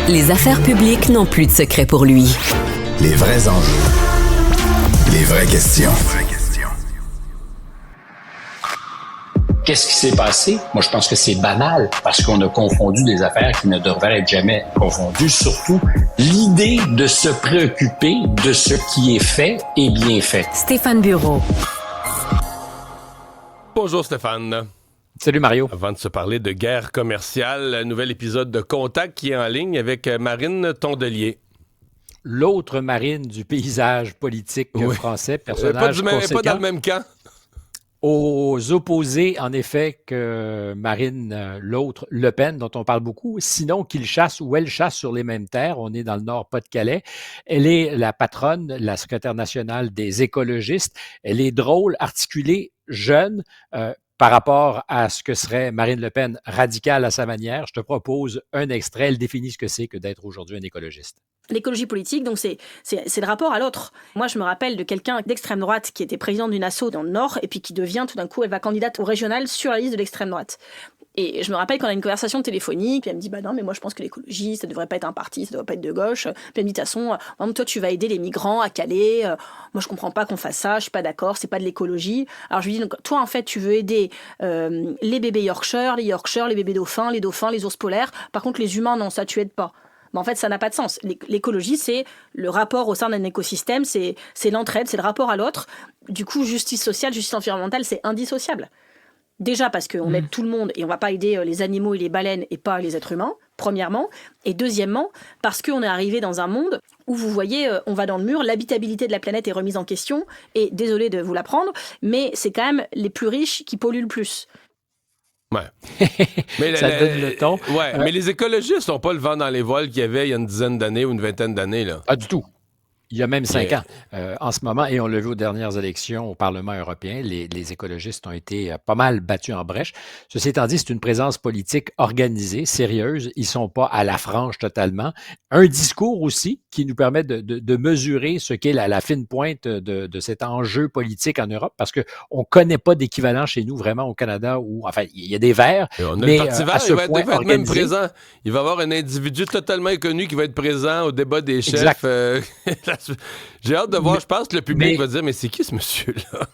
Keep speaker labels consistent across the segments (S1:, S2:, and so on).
S1: Les affaires publiques n'ont plus de secret pour lui.
S2: Les vrais enjeux. Les vraies questions.
S3: Qu'est-ce qui s'est passé? Moi, je pense que c'est banal parce qu'on a confondu des affaires qui ne devraient être jamais confondues. Surtout, l'idée de se préoccuper de ce qui est fait et bien fait.
S1: Stéphane Bureau.
S4: Bonjour Stéphane.
S5: Salut Mario.
S4: Avant de se parler de guerre commerciale, un nouvel épisode de Contact qui est en ligne avec Marine Tondelier.
S5: L'autre Marine du paysage politique français, personnage
S4: pas dans le même camp.
S5: Aux opposés, en effet, que Marine, l'autre, Le Pen, dont on parle beaucoup, sinon qu'il chasse ou elle chasse sur les mêmes terres. On est dans le Nord-Pas-de-Calais. Elle est la patronne, la secrétaire nationale des écologistes. Elle est drôle, articulée, jeune, par rapport à ce que serait Marine Le Pen, radicale à sa manière. Je te propose un extrait. Elle définit ce que c'est que d'être aujourd'hui un écologiste.
S6: L'écologie politique, donc c'est le rapport à l'autre. Moi, je me rappelle de quelqu'un d'extrême droite qui était président d'une asso dans le Nord et puis qui devient tout d'un coup, elle va candidate au régional sur la liste de l'extrême droite. Et je me rappelle qu'on a une conversation téléphonique, puis elle me dit bah non, mais moi je pense que l'écologie, ça devrait pas être un parti, ça devrait pas être de gauche. Puis elle me dit de toute façon, toi tu vas aider les migrants à Calais. Moi je comprends pas qu'on fasse ça, je suis pas d'accord, c'est pas de l'écologie. Alors je lui dis donc toi en fait tu veux aider les bébés Yorkshire, les bébés dauphins, les ours polaires. Par contre les humains non, ça tu aides pas. Mais en fait, ça n'a pas de sens. L'écologie, c'est le rapport au sein d'un écosystème, c'est l'entraide, c'est le rapport à l'autre. Du coup, justice sociale, justice environnementale, c'est indissociable. Déjà parce qu'on aide tout le monde et on ne va pas aider les animaux et les baleines et pas les êtres humains, premièrement. Et deuxièmement, parce qu'on est arrivé dans un monde où, vous voyez, on va dans le mur, l'habitabilité de la planète est remise en question. Et désolé de vous l'apprendre, mais c'est quand même les plus riches qui polluent le plus.
S4: Ouais. Mais
S5: ça donne le ton.
S4: Ouais, mais les écologistes n'ont pas le vent dans les voiles qu'il y avait il y a une dizaine d'années ou une vingtaine d'années, là.
S5: Pas du tout. Il y a même 5 ans en ce moment, et on l'a vu aux dernières élections au Parlement européen, les écologistes ont été pas mal battus en brèche. Ceci étant dit, c'est une présence politique organisée, sérieuse. Ils ne sont pas à la frange totalement. Un discours aussi qui nous permet de mesurer ce qu'est la fine pointe de cet enjeu politique en Europe, parce qu'on ne connaît pas d'équivalent chez nous vraiment au Canada, où enfin il y a des Verts, mais
S4: le Parti vert,
S5: à ce point
S4: il va être
S5: organisé.
S4: même présent. Il va y avoir un individu totalement inconnu qui va être présent au débat des chefs. J'ai hâte de voir. Je pense que le public va dire mais c'est qui ce monsieur-là?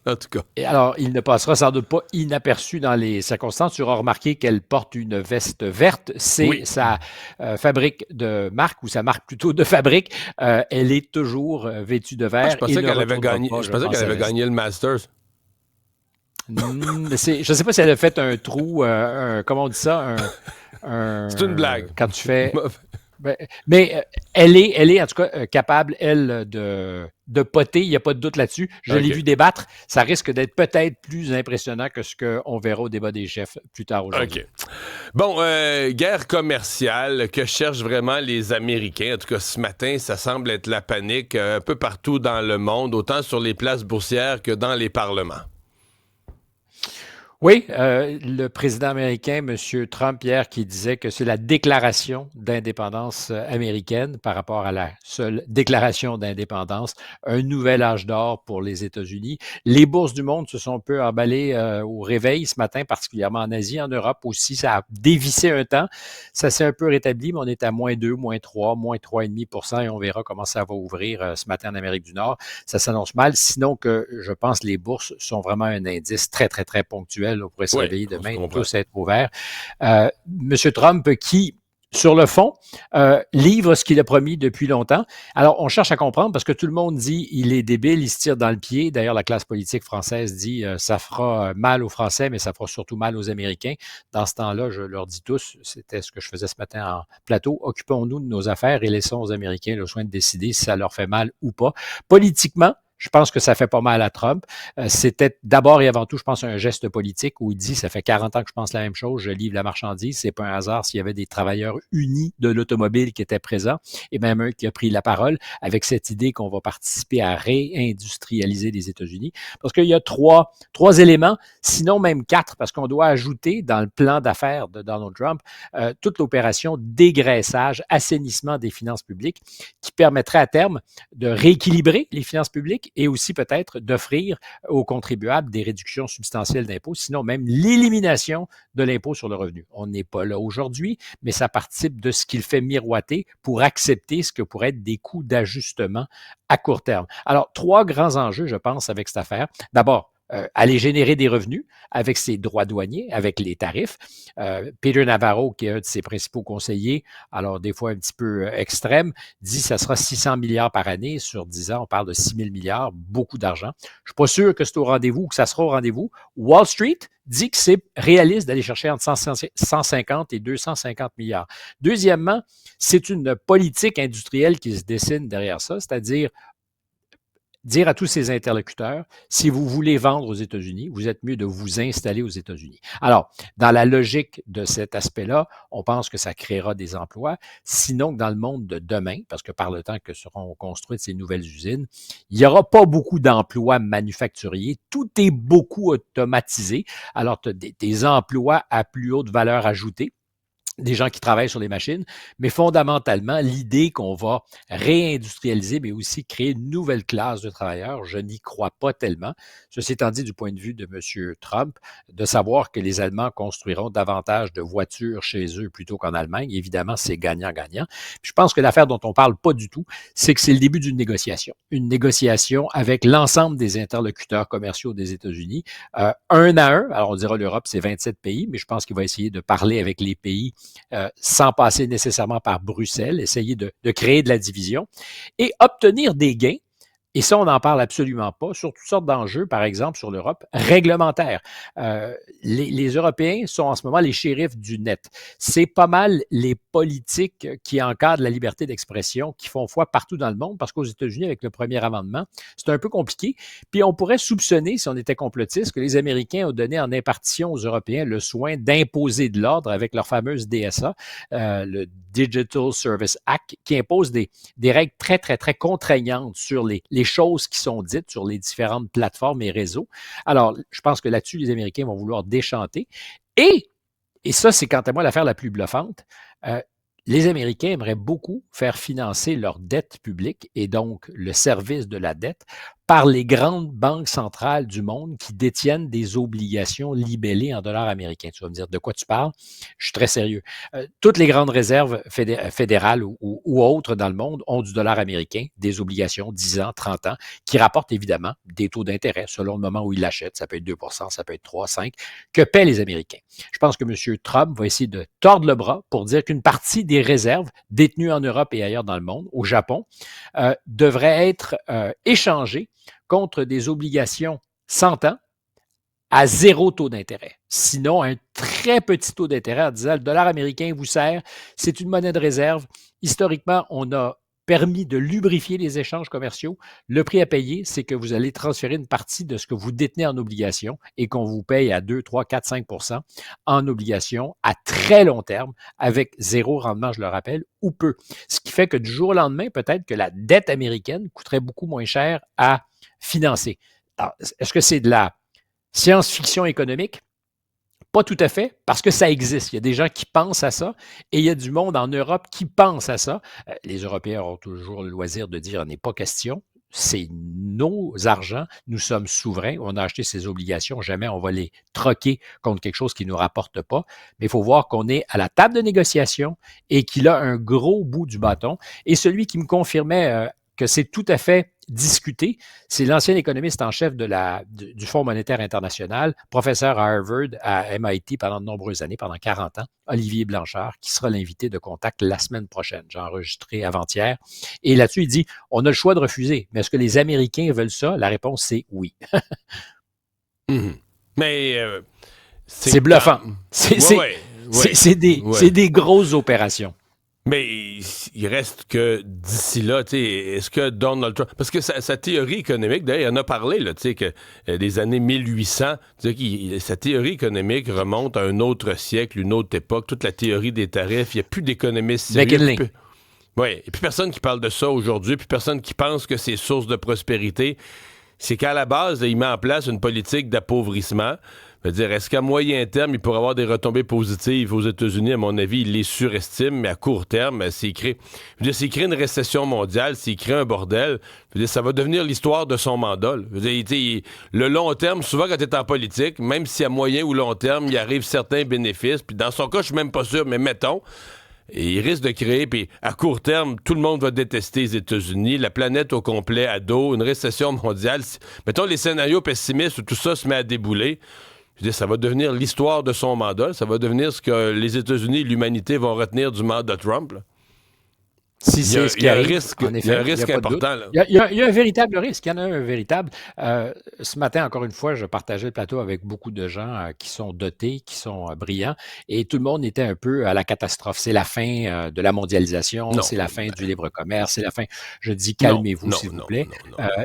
S4: En tout cas.
S5: Et alors, il ne passera sans doute pas inaperçu dans les circonstances. Tu auras remarqué qu'elle porte une veste verte. C'est sa fabrique de marque, ou sa marque plutôt de fabrique. Elle est toujours vêtue de vert.
S4: Je pensais qu'elle avait gagné le Masters.
S5: Je ne sais pas si elle a fait un trou, comment on dit ça?
S4: C'est une blague.
S5: Quand tu fais... Mais elle est en tout cas capable, elle, de poter, il n'y a pas de doute là-dessus. Je l'ai vu débattre. Ça risque d'être peut-être plus impressionnant que ce qu'on verra au débat des chefs plus tard aujourd'hui.
S4: OK. Bon, guerre commerciale que cherchent vraiment les Américains. En tout cas, ce matin, ça semble être la panique un peu partout dans le monde, autant sur les places boursières que dans les parlements.
S5: Oui, le président américain, M. Trump, hier, qui disait que c'est la déclaration d'indépendance américaine par rapport à la seule déclaration d'indépendance, un nouvel âge d'or pour les États-Unis. Les bourses du monde se sont un peu emballées au réveil ce matin, particulièrement en Asie, en Europe aussi. Ça a dévissé un temps. Ça s'est un peu rétabli, mais on est à -2, -3, -3,5% et on verra comment ça va ouvrir ce matin en Amérique du Nord. Ça s'annonce mal, sinon que je pense que les bourses sont vraiment un indice très, très, très ponctuel. On pourrait se réveiller demain, tous être ouverts. Monsieur Trump qui, sur le fond, livre ce qu'il a promis depuis longtemps. Alors, on cherche à comprendre parce que tout le monde dit il est débile, il se tire dans le pied. D'ailleurs, la classe politique française dit ça fera mal aux Français, mais ça fera surtout mal aux Américains. Dans ce temps-là, je leur dis tous, c'était ce que je faisais ce matin en plateau, occupons-nous de nos affaires et laissons aux Américains le soin de décider si ça leur fait mal ou pas. Politiquement, je pense que ça fait pas mal à Trump. C'était d'abord et avant tout, je pense, un geste politique où il dit, ça fait 40 ans que je pense la même chose, je livre la marchandise. C'est pas un hasard s'il y avait des travailleurs unis de l'automobile qui étaient présents et même un qui a pris la parole avec cette idée qu'on va participer à réindustrialiser les États-Unis. Parce qu'il y a trois éléments, sinon même 4, parce qu'on doit ajouter dans le plan d'affaires de Donald Trump toute l'opération dégraissage, assainissement des finances publiques qui permettrait à terme de rééquilibrer les finances publiques public et aussi peut-être d'offrir aux contribuables des réductions substantielles d'impôts, sinon même l'élimination de l'impôt sur le revenu. On n'est pas là aujourd'hui, mais ça participe de ce qu'il fait miroiter pour accepter ce que pourrait être des coûts d'ajustement à court terme. Alors, 3 grands enjeux, je pense, avec cette affaire. D'abord, aller générer des revenus avec ses droits douaniers, avec les tarifs. Peter Navarro, qui est un de ses principaux conseillers, alors des fois un petit peu extrême, dit que ça sera 600 milliards par année. Sur 10 ans, on parle de 6 000 milliards, beaucoup d'argent. Je ne suis pas sûr que c'est au rendez-vous ou que ça sera au rendez-vous. Wall Street dit que c'est réaliste d'aller chercher entre 150 et 250 milliards. Deuxièmement, c'est une politique industrielle qui se dessine derrière ça, c'est-à-dire dire à tous ces interlocuteurs, si vous voulez vendre aux États-Unis, vous êtes mieux de vous installer aux États-Unis. Alors, dans la logique de cet aspect-là, on pense que ça créera des emplois, sinon que dans le monde de demain, parce que par le temps que seront construites ces nouvelles usines, il n'y aura pas beaucoup d'emplois manufacturiers, tout est beaucoup automatisé, alors tu as des emplois à plus haute valeur ajoutée, des gens qui travaillent sur les machines, mais fondamentalement, l'idée qu'on va réindustrialiser, mais aussi créer une nouvelle classe de travailleurs, je n'y crois pas tellement. Ceci étant dit, du point de vue de M. Trump, de savoir que les Allemands construiront davantage de voitures chez eux plutôt qu'en Allemagne, évidemment, c'est gagnant-gagnant. Je pense que l'affaire dont on parle pas du tout, c'est que c'est le début d'une négociation. Une négociation avec l'ensemble des interlocuteurs commerciaux des États-Unis, un à un. Alors, on dira l'Europe, c'est 27 pays, mais je pense qu'il va essayer de parler avec les pays sans passer nécessairement par Bruxelles, essayer de créer de la division et obtenir des gains. Et ça, on n'en parle absolument pas sur toutes sortes d'enjeux, par exemple sur l'Europe, réglementaires. Les Européens sont en ce moment les shérifs du net. C'est pas mal les politiques qui encadrent la liberté d'expression qui font foi partout dans le monde, parce qu'aux États-Unis, avec le premier amendement, c'est un peu compliqué. Puis on pourrait soupçonner, si on était complotiste, que les Américains ont donné en impartition aux Européens le soin d'imposer de l'ordre avec leur fameuse DSA, le Digital Service Act, qui impose des règles très, très, très contraignantes sur les choses qui sont dites sur les différentes plateformes et réseaux. Alors, je pense que là-dessus, les Américains vont vouloir déchanter. Et ça, c'est quant à moi l'affaire la plus bluffante, les Américains aimeraient beaucoup faire financer leur dette publique et donc le service de la dette par les grandes banques centrales du monde qui détiennent des obligations libellées en dollars américains. Tu vas me dire, de quoi tu parles? Je suis très sérieux. Toutes les grandes réserves fédérales ou autres dans le monde ont du dollar américain, des obligations 10 ans, 30 ans, qui rapportent évidemment des taux d'intérêt selon le moment où ils l'achètent. Ça peut être 2 ça peut être 3, 5, que paient les Américains. Je pense que M. Trump va essayer de tordre le bras pour dire qu'une partie des réserves détenues en Europe et ailleurs dans le monde, au Japon, devraient être échangées contre des obligations 100 ans à 0 taux d'intérêt. Sinon, un très petit taux d'intérêt en disant le dollar américain vous sert, c'est une monnaie de réserve. Historiquement, on a permis de lubrifier les échanges commerciaux. Le prix à payer, c'est que vous allez transférer une partie de ce que vous détenez en obligation et qu'on vous paye à 2, 3, 4, 5 % en obligation à très long terme avec 0 rendement, je le rappelle, ou peu. Ce qui fait que du jour au lendemain, peut-être que la dette américaine coûterait beaucoup moins cher à financer. Alors, est-ce que c'est de la science-fiction économique? Pas tout à fait, parce que ça existe. Il y a des gens qui pensent à ça et il y a du monde en Europe qui pense à ça. Les Européens ont toujours le loisir de dire « n'est pas question ». C'est nos argents, nous sommes souverains, on a acheté ces obligations, jamais on va les troquer contre quelque chose qui ne nous rapporte pas. Mais il faut voir qu'on est à la table de négociation et qu'il a un gros bout du bâton. Et celui qui me confirmait que c'est tout à fait discuté, c'est l'ancien économiste en chef du Fonds monétaire international, professeur à Harvard, à MIT pendant de nombreuses années, pendant 40 ans, Olivier Blanchard, qui sera l'invité de Contact la semaine prochaine. J'ai enregistré avant-hier. Et là-dessus, il dit, on a le choix de refuser. Mais est-ce que les Américains veulent ça? La réponse, c'est oui.
S4: Mais
S5: c'est bluffant. C'est des grosses opérations.
S4: Mais il reste que d'ici là, est-ce que Donald Trump... Parce que sa théorie économique, d'ailleurs, il en a parlé, là, que des années 1800, sa théorie économique remonte à un autre siècle, une autre époque, toute la théorie des tarifs, il n'y a plus d'économistes sérieux. Oui, et puis personne qui parle de ça aujourd'hui, puis personne qui pense que c'est source de prospérité. C'est qu'à la base, il met en place une politique d'appauvrissement. Je veux dire, est-ce qu'à moyen terme, il pourrait avoir des retombées positives aux États-Unis? À mon avis, il les surestime, mais à court terme, s'il crée une récession mondiale, s'il crée un bordel, je veux dire, ça va devenir l'histoire de son mandat. Là. Je veux dire, le long terme, souvent quand tu es en politique, même si à moyen ou long terme, il arrive certains bénéfices, puis dans son cas, je suis même pas sûr, mais mettons, et il risque de créer, puis à court terme, tout le monde va détester les États-Unis, la planète au complet à dos, une récession mondiale. Mettons les scénarios pessimistes où tout ça se met à débouler. Je veux dire, ça va devenir l'histoire de son mandat. Ça va devenir ce que les États-Unis et l'humanité vont retenir du mandat Trump. Là.
S5: Si c'est ce qui arrive,
S4: il y a un risque important. Là.
S5: Il y a un véritable risque. Il y en a un véritable. Ce matin, encore une fois, je partageais le plateau avec beaucoup de gens qui sont dotés, qui sont brillants, et tout le monde était un peu à la catastrophe. C'est la fin de la mondialisation, c'est la fin du libre commerce, c'est la fin. Je dis calmez-vous, s'il vous plaît.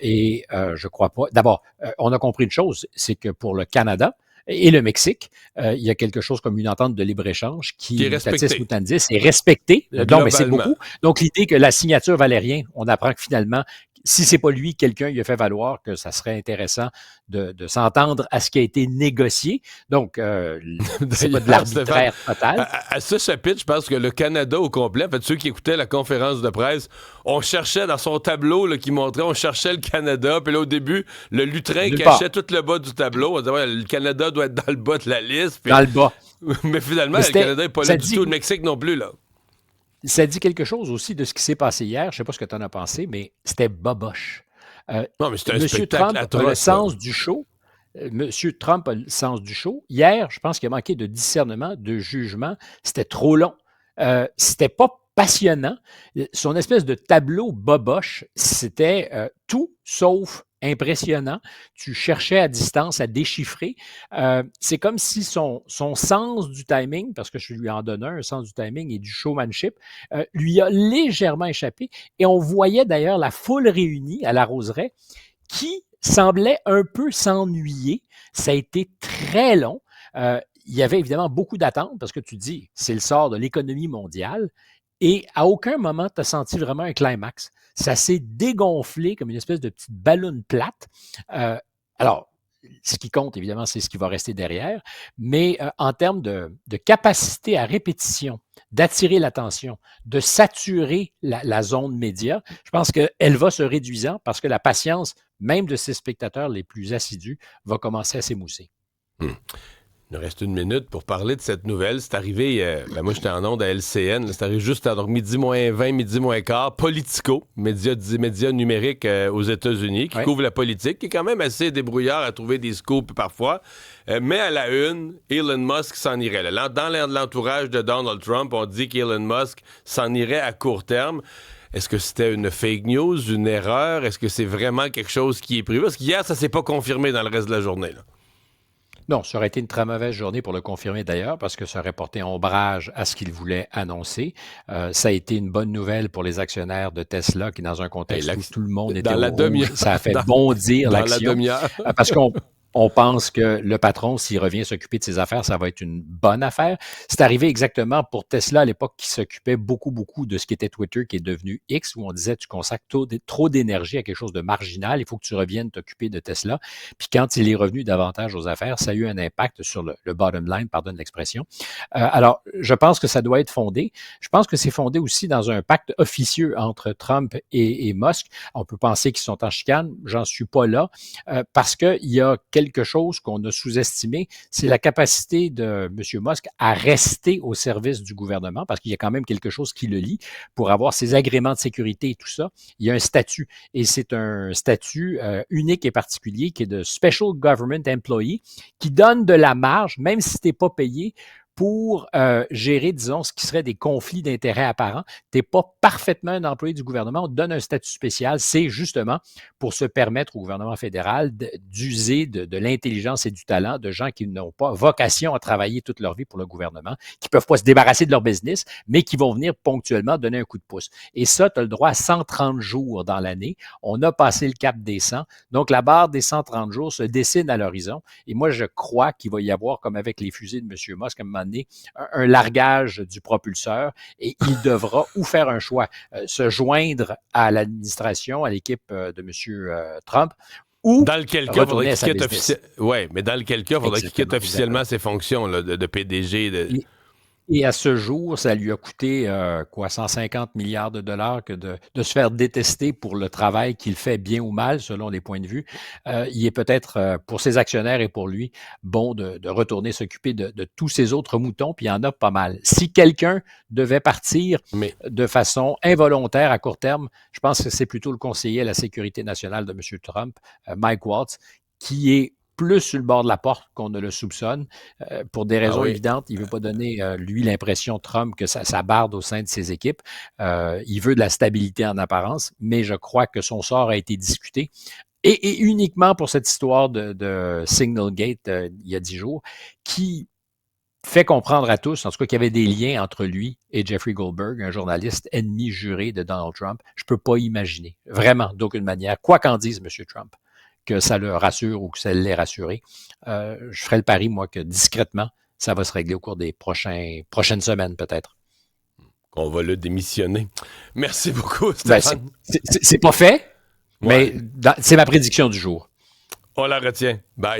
S5: Je crois pas. D'abord, on a compris une chose, c'est que pour le Canada, et le Mexique, il y a quelque chose comme une entente de libre-échange qui
S4: est respectée.
S5: Mutandis, est respectée. Non, mais c'est beaucoup. Donc, l'idée que la signature valait rien, on apprend que finalement, si c'est pas lui, quelqu'un il a fait valoir que ça serait intéressant de s'entendre à ce qui a été négocié. Donc, c'est pas de l'arbitraire total.
S4: À ce chapitre, je pense que le Canada au complet, en fait, ceux qui écoutaient la conférence de presse, on cherchait dans son tableau là, qui montrait, on cherchait le Canada, puis là, au début, le lutrin cachait tout le bas du tableau. On disait, ouais, le Canada doit être dans le bas de la liste. Puis...
S5: Dans le bas.
S4: Mais finalement, le Canada n'est pas là du tout, le Mexique non plus, là.
S5: Ça dit quelque chose aussi de ce qui s'est passé hier. Je ne sais pas ce que tu en as pensé, mais c'était boboche.
S4: Non, mais c'était un
S5: Monsieur
S4: spectacle
S5: Trump
S4: atroce.
S5: a le sens du show. Monsieur Trump a le sens du show. Hier, je pense qu'il a manqué de discernement, de jugement. C'était trop long. C'était pas passionnant. Son espèce de tableau boboche, c'était tout sauf impressionnant. Tu cherchais à distance à déchiffrer. C'est comme si son sens du timing, parce que je lui en donne un sens du timing et du showmanship, lui a légèrement échappé. Et on voyait d'ailleurs la foule réunie à la Roseraie qui semblait un peu s'ennuyer. Ça a été très long. Il y avait évidemment beaucoup d'attentes parce que tu dis, c'est le sort de l'économie mondiale. Et à aucun moment, tu as senti vraiment un climax. Ça s'est dégonflé comme une espèce de petite ballonne plate. Alors, ce qui compte, évidemment, c'est ce qui va rester derrière. Mais en termes de capacité à répétition, d'attirer l'attention, de saturer la zone média, je pense qu'elle va se réduisant parce que la patience, même de ses spectateurs les plus assidus, va commencer à s'émousser.
S4: Il nous reste une minute pour parler de cette nouvelle. C'est arrivé, moi j'étais en onde à LCN, là, c'est arrivé juste à midi moins 20, midi moins quart, Politico, média numérique aux États-Unis, qui couvre la politique, qui est quand même assez débrouillard à trouver des scoops parfois. Mais à la une, Elon Musk s'en irait. Là. Dans l'entourage de Donald Trump, on dit qu'Elon Musk s'en irait à court terme. Est-ce que c'était une fake news, une erreur? Est-ce que c'est vraiment quelque chose qui est prévu? Parce qu'hier, ça s'est pas confirmé dans le reste de la journée, là.
S5: Non, ça aurait été une très mauvaise journée pour le confirmer d'ailleurs, parce que ça aurait porté ombrage à ce qu'il voulait annoncer. Ça a été une bonne nouvelle pour les actionnaires de Tesla, qui dans un contexte où tout le monde était au rouge, ça a fait bondir l'action. Parce qu'on pense que le patron, s'il revient s'occuper de ses affaires, ça va être une bonne affaire. C'est arrivé exactement pour Tesla à l'époque qui s'occupait beaucoup de ce qui était Twitter, qui est devenu X, où on disait tu consacres trop d'énergie à quelque chose de marginal, il faut que tu reviennes t'occuper de Tesla. Puis quand il est revenu davantage aux affaires, ça a eu un impact sur le bottom line, pardonne l'expression. Alors, je pense que ça doit être fondé. Je pense que c'est fondé aussi dans un pacte officieux entre Trump et Musk. On peut penser qu'ils sont en chicane, j'en suis pas là, parce qu'il y a quelque chose qu'on a sous-estimé, c'est la capacité de M. Musk à rester au service du gouvernement, parce qu'il y a quand même quelque chose qui le lie. Pour avoir ses agréments de sécurité et tout ça, il y a un statut, et c'est un statut unique et particulier qui est de Special Government Employee, qui donne de la marge, même si tu n'es pas payé, pour gérer, disons, ce qui serait des conflits d'intérêts apparents. Tu n'es pas parfaitement un employé du gouvernement, on te donne un statut spécial. C'est justement pour se permettre au gouvernement fédéral d'user de l'intelligence et du talent de gens qui n'ont pas vocation à travailler toute leur vie pour le gouvernement, qui ne peuvent pas se débarrasser de leur business, mais qui vont venir ponctuellement donner un coup de pouce. Et ça, tu as le droit à 130 jours dans l'année. On a passé le cap des 100. Donc, la barre des 130 jours se dessine à l'horizon. Et moi, je crois qu'il va y avoir, comme avec les fusées de M. Musk, à un moment donné, un largage du propulseur et il devra ou faire un choix, se joindre à l'administration, à l'équipe de M. Trump, ou
S4: dans lequel cas,
S5: retourner
S4: faudrait
S5: à sa
S4: qu'il quitte
S5: business.
S4: mais dans lequel cas, il faudrait qu'il quitte
S5: Exactement,
S4: officiellement ses fonctions là, de PDG.
S5: Et à ce jour, ça lui a coûté 150 milliards de dollars que de se faire détester pour le travail qu'il fait bien ou mal, selon les points de vue. Il est peut-être, pour ses actionnaires et pour lui, bon de retourner s'occuper de tous ces autres moutons, puis il y en a pas mal. Si quelqu'un devait partir
S4: Mais
S5: de façon involontaire à court terme, je pense que c'est plutôt le conseiller à la sécurité nationale de M. Trump, Mike Waltz, qui est plus sur le bord de la porte qu'on ne le soupçonne. Pour des raisons
S4: oui.
S5: évidentes, il ne veut pas donner, lui, l'impression, Trump, que ça barde au sein de ses équipes. Il veut de la stabilité en apparence, mais je crois que son sort a été discuté. Et uniquement pour cette histoire de Signalgate il y a 10 jours, qui fait comprendre à tous, en tout cas, qu'il y avait des liens entre lui et Jeffrey Goldberg, un journaliste ennemi juré de Donald Trump. Je ne peux pas imaginer, vraiment, d'aucune manière, quoi qu'en dise M. Trump, que ça le rassure ou que ça l'ait rassuré. Je ferai le pari, moi, que discrètement, ça va se régler au cours des prochaines semaines, peut-être.
S4: On va le démissionner. Merci beaucoup,
S5: Ben,
S4: Stéphane.
S5: c'est pas fait,
S4: Ouais.
S5: mais c'est ma prédiction du jour.
S4: On la retient. Bye.